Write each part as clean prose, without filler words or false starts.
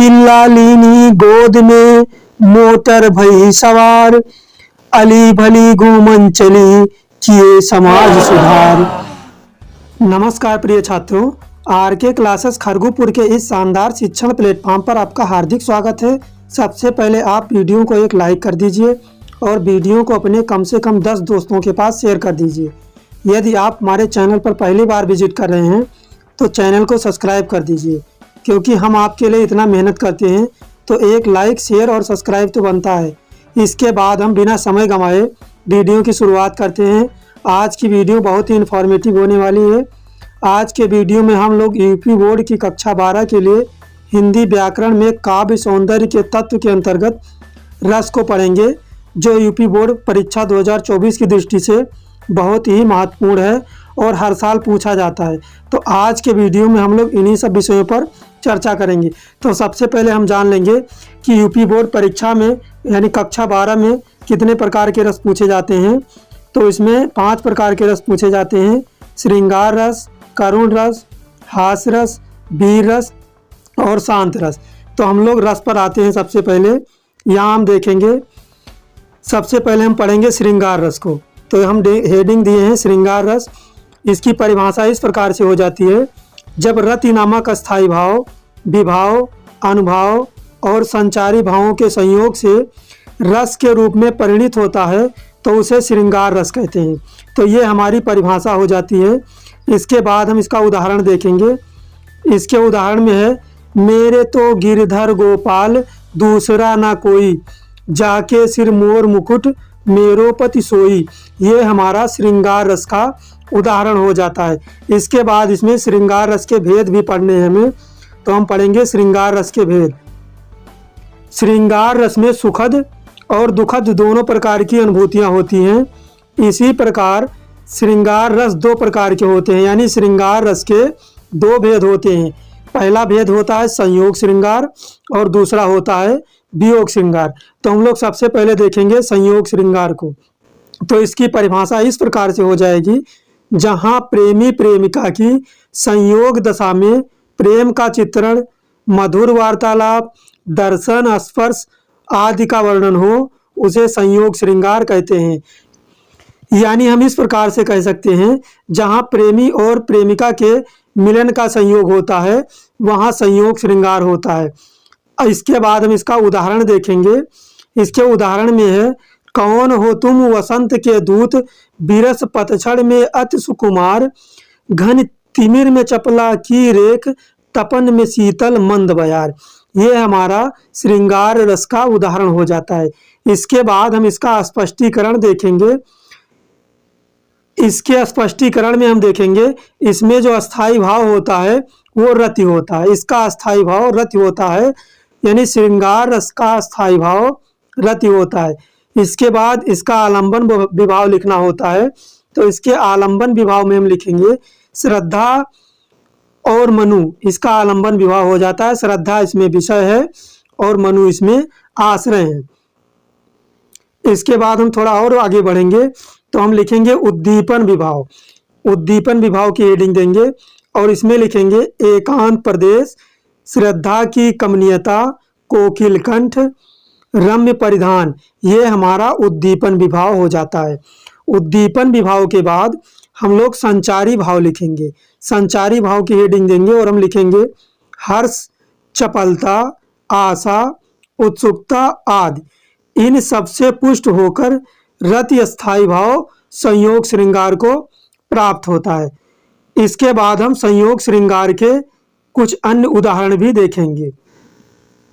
पिल्ला लीनी गोद में, मोटर भई सवार, अली भली घूमन चली, किए समाज सुधार। नमस्कार प्रिय छात्रों, आर के क्लासेस खरगोपुर के इस शानदार शिक्षण प्लेटफॉर्म पर आपका हार्दिक स्वागत है। सबसे पहले आप वीडियो को एक लाइक कर दीजिए और वीडियो को अपने कम से कम 10 दोस्तों के पास शेयर कर दीजिए। यदि आप हमारे चैनल पर पहली बार विजिट कर रहे हैं तो चैनल को सब्सक्राइब कर दीजिए, क्योंकि हम आपके लिए इतना मेहनत करते हैं तो एक लाइक, शेयर और सब्सक्राइब तो बनता है। इसके बाद हम बिना समय गंवाए वीडियो की शुरुआत करते हैं। आज की वीडियो बहुत ही इन्फॉर्मेटिव होने वाली है। आज के वीडियो में हम लोग यूपी बोर्ड की कक्षा 12 के लिए हिंदी व्याकरण में काव्य सौंदर्य के तत्व के अंतर्गत रस को पढ़ेंगे, जो यूपी बोर्ड परीक्षा 2024 की दृष्टि से बहुत ही महत्वपूर्ण है और हर साल पूछा जाता है। तो आज के वीडियो में हम लोग इन्हीं सब विषयों पर चर्चा करेंगे। तो सबसे पहले हम जान लेंगे कि यूपी बोर्ड परीक्षा में यानी कक्षा 12 में कितने प्रकार के रस पूछे जाते हैं। तो इसमें 5 प्रकार के रस पूछे जाते हैं: श्रृंगार रस, करुण रस, हास रस, वीर रस और शांत रस। तो हम लोग रस पर आते हैं। सबसे पहले यहाँ हम देखेंगे, सबसे पहले हम पढ़ेंगे श्रृंगार रस को। तो हम हेडिंग दिए हैं श्रृंगार रस। इसकी परिभाषा इस प्रकार से हो जाती है: जब रति नामक स्थायी भाव, विभाव, अनुभाव और संचारी भावों के संयोग से रस के रूप में परिणित होता है तो उसे श्रृंगार रस कहते हैं। तो ये हमारी परिभाषा हो जाती है। इसके बाद हम इसका उदाहरण देखेंगे। इसके उदाहरण में है: मेरे तो गिरधर गोपाल, दूसरा ना कोई, जाके सिर मोर मुकुट, मेरो पति सोई। ये हमारा श्रृंगार रस का उदाहरण हो जाता है। इसके बाद इसमें श्रृंगार रस के भेद भी पढ़ने हैं हमें। तो हम पढ़ेंगे श्रृंगार रस के भेद। श्रृंगार रस में सुखद और दुखद दोनों प्रकार की अनुभूतियां होती हैं। इसी प्रकार श्रृंगार रस 2 प्रकार के होते हैं, यानी श्रृंगार रस के 2 भेद होते हैं। पहला भेद होता है संयोग श्रृंगार और दूसरा होता है वियोग श्रृंगार। तो हम लोग सबसे पहले देखेंगे संयोग श्रृंगार को। तो इसकी परिभाषा इस प्रकार से हो जाएगी: जहाँ प्रेमी प्रेमिका की संयोग दशा में प्रेम का चित्रण, मधुर वार्तालाप, दर्शन, स्पर्श आदि का वर्णन हो, उसे संयोग श्रृंगार कहते हैं। यानी हम इस प्रकार से कह सकते हैं, जहाँ प्रेमी और प्रेमिका के मिलन का संयोग होता है वहाँ संयोग श्रृंगार होता है। इसके बाद हम इसका उदाहरण देखेंगे। इसके उदाहरण में है: कौन हो तुम वसंत के दूत, बिरस पतझड़ में अति सुकुमार, घन तिमिर में चपला की रेख, तपन में शीतल मंद बयार। ये हमारा श्रृंगार रस का उदाहरण हो जाता है। इसके बाद हम इसका स्पष्टीकरण देखेंगे। इसके स्पष्टीकरण में हम देखेंगे, इसमें जो अस्थाई भाव होता है वो रति होता है। इसका अस्थाई भाव रति होता है, यानी श्रृंगार रस का अस्थाई भाव रति होता है। इसके बाद इसका आलंबन विभाव लिखना होता है। तो इसके आलंबन विभाव में हम लिखेंगे श्रद्धा और मनु। इसका आलंबन विभाव हो जाता है। श्रद्धा इसमें विषय है और मनु इसमें आश्रय है। इसके बाद हम थोड़ा और आगे बढ़ेंगे तो हम लिखेंगे उद्दीपन विभाव। उद्दीपन विभाव की हेडिंग देंगे और इसमें लिखेंगे एकांत प्रदेश, श्रद्धा की कमनीयता, कोकिल कंठ, रम्य परिधान। ये हमारा उद्दीपन विभाव हो जाता है। उद्दीपन विभाव के बाद हम लोग संचारी भाव लिखेंगे। संचारी भाव की हेडिंग देंगे और हम लिखेंगे हर्ष, चपलता, आशा, उत्सुकता आदि। इन सबसे पुष्ट होकर रति स्थायी भाव संयोग श्रृंगार को प्राप्त होता है। इसके बाद हम संयोग श्रृंगार के कुछ अन्य उदाहरण भी देखेंगे।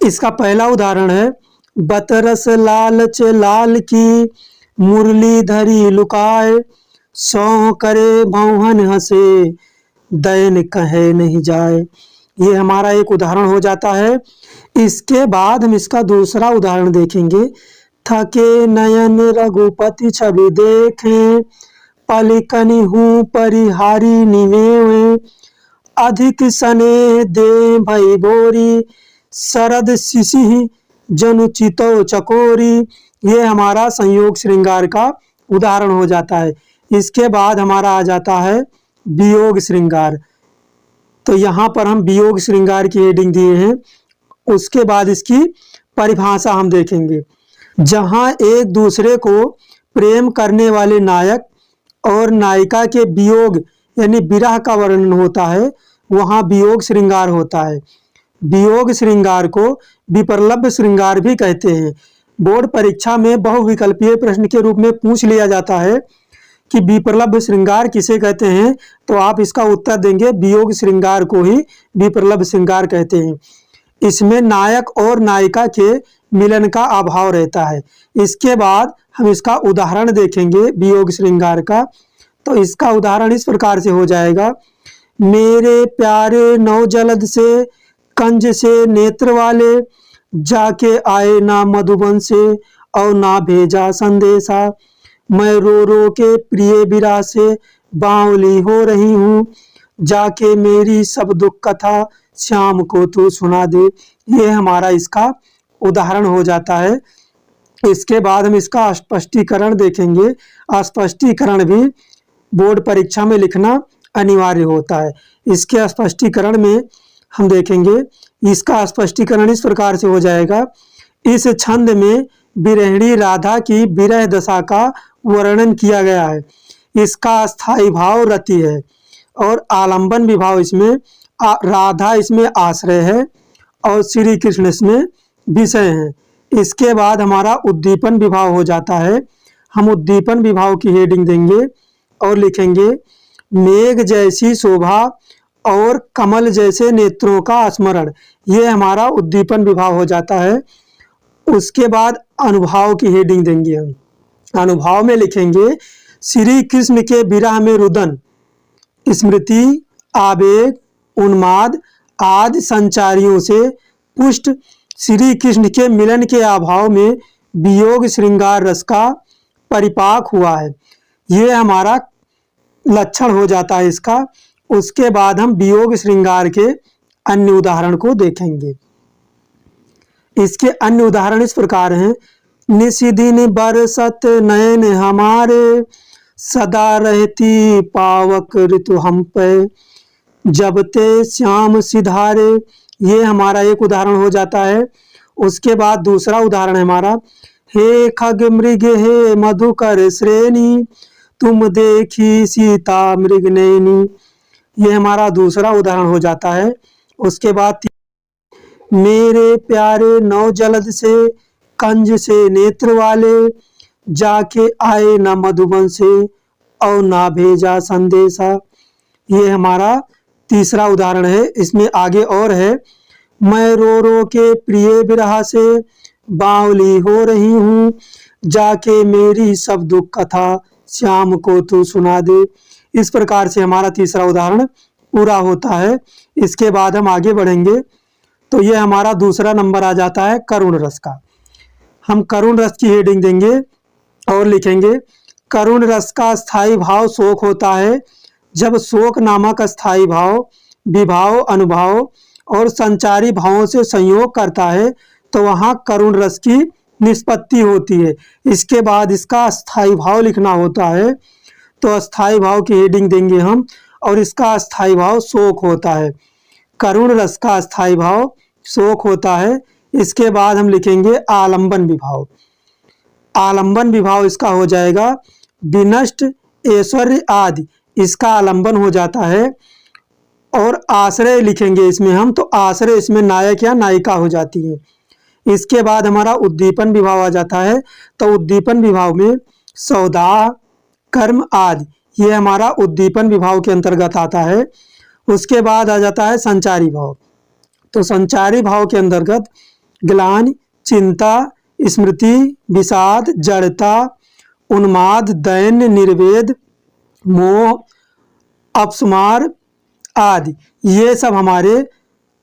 इसका पहला उदाहरण है: बतरस लालच लाल की, मुरली धरी लुकाए, सौ करे भौहन हंसे, दैन कहे नहीं जाए। ये हमारा एक उदाहरण हो जाता है। इसके बाद हम इसका दूसरा उदाहरण देखेंगे: थके नयन रघुपति छवि देखें, पलिकनि हूँ परिहारी निवें, अधिक सने दे भई बोरी, शरद शिशि जनु चितो चकोरी। ये हमारा संयोग श्रृंगार का उदाहरण हो जाता है। इसके बाद हमारा आ जाता है वियोग श्रृंगार। तो यहाँ पर हम वियोग श्रृंगार की हेडिंग दिए हैं उसके बाद इसकी परिभाषा हम देखेंगे। जहाँ एक दूसरे को प्रेम करने वाले नायक और नायिका के वियोग यानी विरह का वर्णन होता है, वहाँ वियोग श्रृंगार होता है। वियोग श्रृंगार को विपर्लव्य श्रृंगार भी कहते हैं। बोर्ड परीक्षा में बहुविकल्पीय प्रश्न के रूप में पूछ लिया जाता है कि विपर्लव्य श्रृंगार किसे कहते हैं, तो आप इसका उत्तर देंगे वियोग श्रृंगार को ही विपर्लव्य श्रृंगार कहते हैं। इसमें नायक और नायिका के मिलन का अभाव रहता है। इसके बाद हम इसका उदाहरण देखेंगे वियोग श्रृंगार का। तो इसका उदाहरण इस प्रकार से हो जाएगा। मेरे प्यारे नवजलद से कंज से नेत्र वाले, जाके आए ना मधुबन से और ना भेजा संदेशा। मैं रो रो के प्रिय विरह से बावली हो रही हूँ, जाके मेरी सब दुख कथा श्याम को तू सुना दे। ये हमारा इसका उदाहरण हो जाता है। इसके बाद हम इसका स्पष्टीकरण देखेंगे। स्पष्टीकरण भी बोर्ड परीक्षा में लिखना अनिवार्य होता है। इसके स्पष्टीकरण में हम देखेंगे, इसका स्पष्टीकरण इस प्रकार से हो जाएगा। इस छंद में विरहिणी राधा की विरह दशा का वर्णन किया गया है। इसका स्थायी भाव रति है और आलंबन विभाव इसमें राधा इसमें आश्रय है और श्री कृष्ण इसमें विषय हैं। इसके बाद हमारा उद्दीपन विभाव हो जाता है। हम उद्दीपन विभाव की हेडिंग देंगे और लिखेंगे मेघ जैसी शोभा और कमल जैसे नेत्रों का स्मरण। ये हमारा उद्दीपन विभाव हो जाता है। उसके बाद अनुभाव की हेडिंग देंगे हम। अनुभाव में लिखेंगे श्री कृष्ण के विरह में रुदन, स्मृति, आवेग, उन्माद आदि संचारियों से पुष्ट श्री कृष्ण के मिलन के अभाव में वियोग श्रृंगार रस का परिपाक हुआ है। ये हमारा लक्षण हो जाता है इसका। उसके बाद हम वियोग श्रृंगार के अन्य उदाहरण को देखेंगे। इसके अन्य उदाहरण इस प्रकार हैं। निशिदिन बरसत नयन हमारे, सदा रहती पावक ऋतु हम पे, जब ते श्याम सिधारे। ये हमारा एक उदाहरण हो जाता है। उसके बाद दूसरा उदाहरण है हमारा, हे खग मृग हे मधुकर श्रेणी, तुम देखी सीता मृग नैनी। ये हमारा दूसरा उदाहरण हो जाता है। उसके बाद मेरे प्यारे नवजलद से कंज से नेत्र वाले, जाके आए न मधुबन से और ना भेजा संदेशा। ये हमारा तीसरा उदाहरण है। इसमें आगे और है, मैं रो रो के प्रिय विरह से बावली हो रही हूँ, जाके मेरी सब दुख कथा श्याम को तू सुना दे। इस प्रकार से हमारा तीसरा उदाहरण पूरा होता है। इसके बाद हम आगे बढ़ेंगे। तो ये हमारा दूसरा नंबर आ जाता है करुण रस का। हम करुण रस की हेडिंग देंगे और लिखेंगे करुण रस का स्थायी भाव शोक होता है। जब शोक नामक स्थायी भाव विभाव, अनुभाव और संचारी भावों से संयोग करता है तो वहाँ करुण रस की निष्पत्ति होती है। इसके बाद इसका स्थायी भाव लिखना होता है। तो स्थायी भाव की हेडिंग देंगे हम और इसका स्थायी भाव शोक होता है। करुण रस का स्थायी भाव शोक होता है। इसके बाद हम लिखेंगे आलंबन विभाव। आलंबन विभाव इसका हो जाएगा विनष्ट, ऐश्वर्य आदि, इसका आलंबन हो जाता है। और आश्रय लिखेंगे इसमें हम, तो आश्रय इसमें नायक या नायिका हो जाती है। इसके बाद हमारा उद्दीपन विभाव आ जाता है। तो उद्दीपन विभाव में सौदा, कर्म आदि, ये हमारा उद्दीपन विभाव के अंतर्गत आता है। उसके बाद आ जाता है संचारी भाव। तो संचारी भाव के अंतर्गत ग्लानि, चिंता, स्मृति, विषाद, जड़ता, उन्माद, दैन्य, निर्वेद, मोह, अपस्मार आदि, ये सब हमारे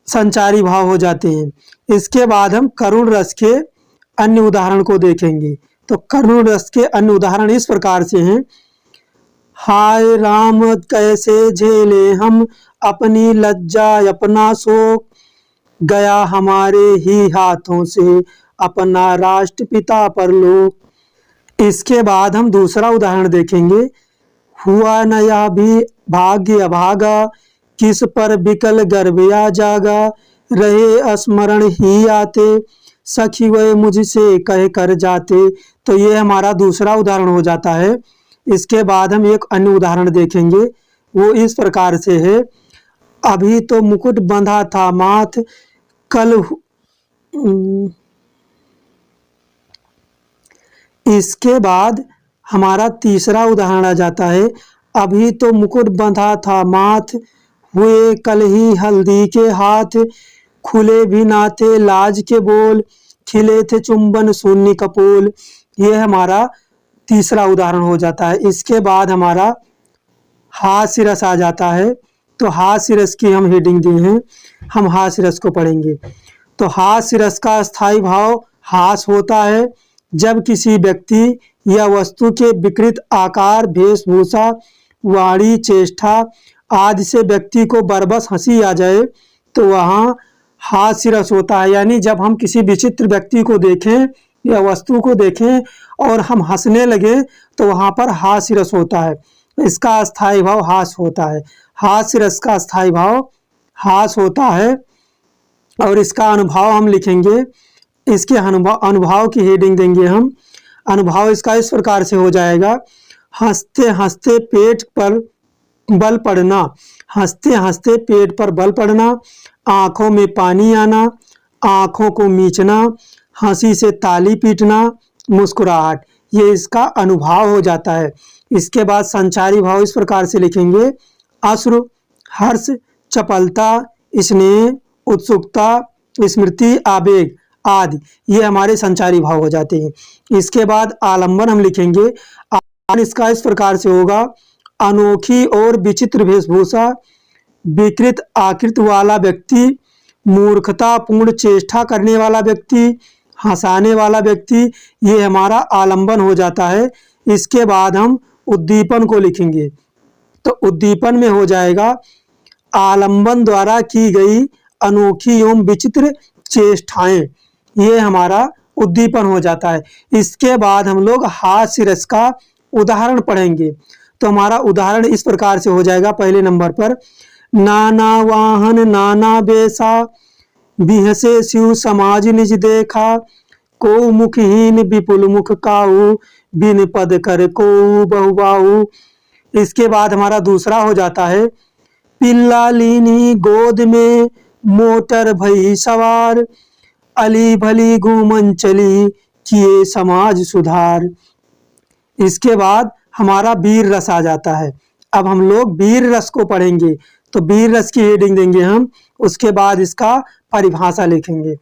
संचारी भाव हो जाते हैं। इसके बाद हम करुण रस के अन्य उदाहरण को देखेंगे। तो करुण रस के अन्य उदाहरण इस प्रकार से हैं। हाय राम कैसे झेले हम अपनी लज्जा अपना शोक, गया हमारे ही हाथों से अपना राष्ट्रपिता परलोक। इसके बाद हम दूसरा उदाहरण देखेंगे। हुआ नया भी भाग्य अभागा, किस पर बिकल गर्भ या जागा, रहे स्मरण ही आते, सखी वह मुझसे कह कर जाते। तो ये हमारा दूसरा उदाहरण हो जाता है। इसके बाद हम एक अन्य उदाहरण देखेंगे, वो इस प्रकार से है। अभी तो मुकुट बंधा था माथ, कल इसके बाद हमारा तीसरा उदाहरण आ जाता है। अभी तो मुकुट बंधा था माथ, हुए कल ही हल्दी के हाथ, खुले भी ना थे लाज के बोल, खिले थे चुंबन शून्य कपोल। ये हमारा तीसरा उदाहरण हो जाता है। इसके बाद हमारा हास्य रस आ जाता है। तो हास्य रस की हम हेडिंग दी हैं, हम हास्य रस को पढ़ेंगे। तो हास्य रस का स्थायी भाव हास होता है जब किसी व्यक्ति या वस्तु के विकृत आकार, वेशभूषा, वाणी, चेष्टा आदि से व्यक्ति को बरबस हंसी आ जाए तो वहाँ हास्य रस होता है। यानी जब हम किसी विचित्र व्यक्ति को देखें या वस्तु को देखें और हम हंसने लगे तो वहाँ पर हास्य रस होता है। इसका स्थायी भाव हास होता है। हास्य रस का स्थायी भाव हास होता है। और इसका अनुभव हम लिखेंगे, इसके अनुभव की हेडिंग देंगे हम। अनुभव इसका इस प्रकार से हो जाएगा। हंसते हंसते पेट पर बल पड़ना, हंसते हंसते पेट पर बल पड़ना, आंखों में पानी आना, आंखों को मीचना, हंसी से ताली पीटना, मुस्कुराहट। ये इसका अनुभव हो जाता है। इसके बाद संचारी भाव इस प्रकार से लिखेंगे। अश्रु, हर्ष, चपलता, स्नेह, उत्सुकता, स्मृति, आवेग आदि, ये हमारे संचारी भाव हो जाते हैं। इसके बाद आलंबन हम लिखेंगे। आलंबन इसका इस प्रकार से होगा। अनोखी और विचित्र वेशभूषा, विकृत आकृति वाला व्यक्ति, मूर्खतापूर्ण चेष्टा करने वाला व्यक्ति, हंसाने वाला व्यक्ति, ये हमारा आलंबन हो जाता है। इसके बाद हम उद्दीपन को लिखेंगे। तो उद्दीपन में हो जाएगा आलंबन द्वारा की गई अनोखी एवं विचित्र चेष्टाएं, ये हमारा उद्दीपन हो जाता है। इसके बाद हम लोग हास्य रस का उदाहरण पढ़ेंगे। तो हमारा उदाहरण इस प्रकार से हो जाएगा। पहले नंबर पर, नाना वाहन नाना बेसा, बिहसे शिव समाज निज देखा, को मुखहीन विपुल मुख काऊ, बिन पद कर को बहुबाऊ। इसके बाद हमारा दूसरा हो जाता है। पिल्ला लीनी गोद में मोटर भई सवार, अली भली घूमन चली किए समाज सुधार। इसके बाद हमारा वीर रस आ जाता है। अब हम लोग वीर रस को पढ़ेंगे। तो वीर रस की हेडिंग देंगे हम। उसके बाद इसका परिभाषा लिखेंगे।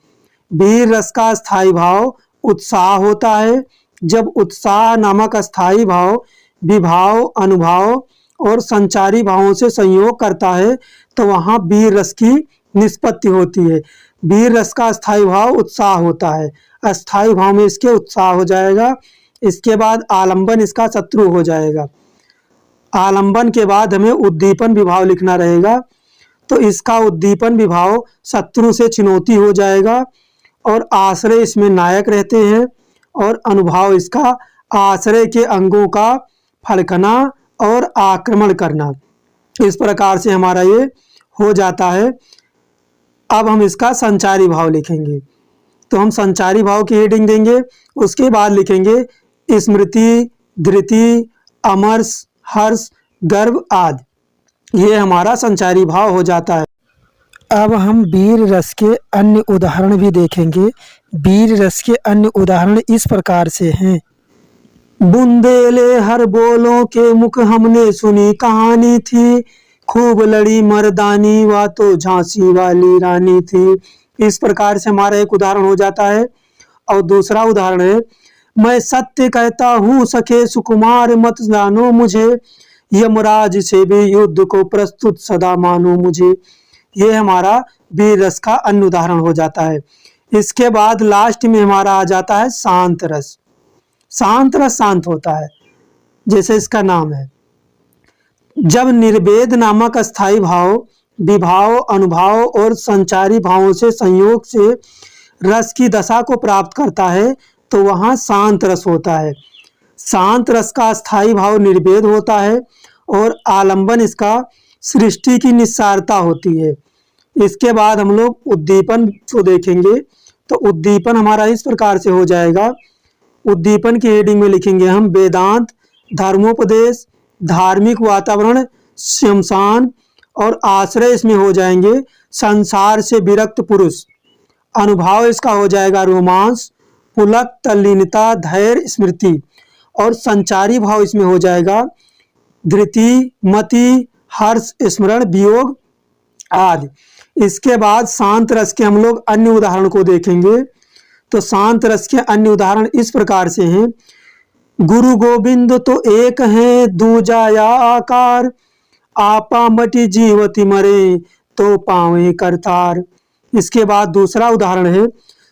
वीर रस का स्थायी भाव उत्साह होता है। जब उत्साह नामक स्थायी भाव विभाव, अनुभाव और संचारी भावों से संयोग करता है तो वहाँ वीर रस की निष्पत्ति होती है। वीर रस का स्थायी भाव उत्साह होता है। अस्थायी भाव में इसके उत्साह हो जाएगा। इसके बाद आलंबन इसका शत्रु हो जाएगा। आलंबन के बाद हमें उद्दीपन विभाव लिखना रहेगा। तो इसका उद्दीपन विभाव शत्रु से चुनौती हो जाएगा और आश्रय इसमें नायक रहते हैं और अनुभाव इसका आश्रय के अंगों का फड़कना और आक्रमण करना। इस प्रकार से हमारा ये हो जाता है। अब हम इसका संचारी भाव लिखेंगे। तो हम संचारी भाव की हेडिंग देंगे। उसके बाद लिखेंगे स्मृति, धृति, अमर्ष, हर्ष, गर्व आदि। ये हमारा संचारी भाव हो जाता है। अब हम वीर रस के अन्य उदाहरण भी देखेंगे। वीर रस के अन्य उदाहरण इस प्रकार से हैं। बुंदेले हर बोलों के मुख हमने सुनी कहानी थी, खूब लड़ी मर्दानी वा तो झांसी वाली रानी थी। इस प्रकार से हमारा एक उदाहरण हो जाता है। और दूसरा उदाहरण है, मैं सत्य कहता हूँ सखे सुकुमार मत जानो मुझे, यमराज से भी युद्ध को प्रस्तुत सदा मानो मुझे। ये हमारा वीर रस का अन्य उदाहरण हो जाता है। इसके बाद लास्ट में हमारा आ जाता है शांत रस। शांत रस शांत होता है, जैसे इसका नाम है। जब निर्वेद नामक अस्थायी भाव विभाव, अनुभाव और संचारी भावों से संयोग से रस की दशा को प्राप्त करता है तो वहाँ शांत रस होता है। शांत रस का स्थायी भाव निर्वेद होता है और आलंबन इसका सृष्टि की निस्सारता होती है। इसके बाद हम लोग उद्दीपन को देखेंगे। तो उद्दीपन हमारा इस प्रकार से हो जाएगा। उद्दीपन की हेडिंग में लिखेंगे हम वेदांत, धर्मोपदेश, धार्मिक वातावरण, शमशान और आश्रय इसमें हो जाएंगे संसार से विरक्त पुरुष। अनुभाव इसका हो जाएगा रोमांस, पुलक, तल्लीनता, धैर्य, स्मृति। और संचारी भाव इसमें हो जाएगा धृति, मति, हर्ष, स्मरण, वियोग आदि। इसके बाद शांत रस के हम लोग अन्य उदाहरण को देखेंगे। तो शांत रस के अन्य उदाहरण इस प्रकार से हैं। गुरु गोविंद तो एक है दूजा या आकार, आपा मटी जीवति मरे तो पावे करतार। इसके बाद दूसरा उदाहरण है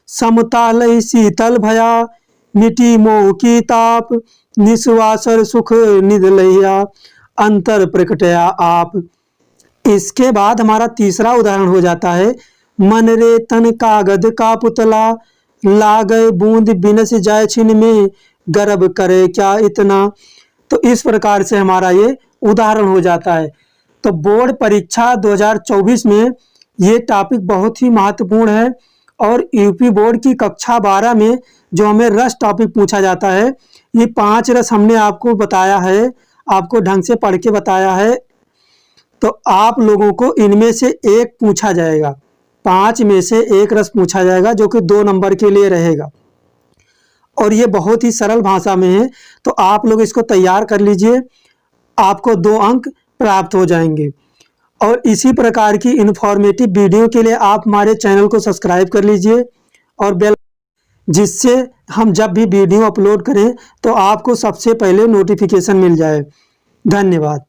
समता लय शीतल भया, मिटी मोह की ताप, निस्वासर सुख निध लैया, अंतर प्रकटया आप। इसके बाद हमारा तीसरा उदाहरण हो जाता है मन रे तन कागद का पुतला, लागय बूंद बिनस जाय छिन में, गर्भ करे क्या इतना। तो इस प्रकार से हमारा ये उदाहरण हो जाता है। तो बोर्ड परीक्षा 2024 में ये टॉपिक बहुत ही महत्वपूर्ण है। और यूपी बोर्ड की कक्षा 12 में जो हमें रस टॉपिक पूछा जाता है, ये 5 रस हमने आपको बताया है, आपको ढंग से पढ़ के बताया है। तो आप लोगों को इनमें से एक पूछा जाएगा, 5 में से एक रस पूछा जाएगा जो कि 2 नंबर के लिए रहेगा। और ये बहुत ही सरल भाषा में है, तो आप लोग इसको तैयार कर लीजिए, आपको 2 अंक प्राप्त हो जाएंगे। और इसी प्रकार की इन्फॉर्मेटिव वीडियो के लिए आप हमारे चैनल को सब्सक्राइब कर लीजिए और बेल, जिससे हम जब भी वीडियो अपलोड करें तो आपको सबसे पहले नोटिफिकेशन मिल जाए। धन्यवाद।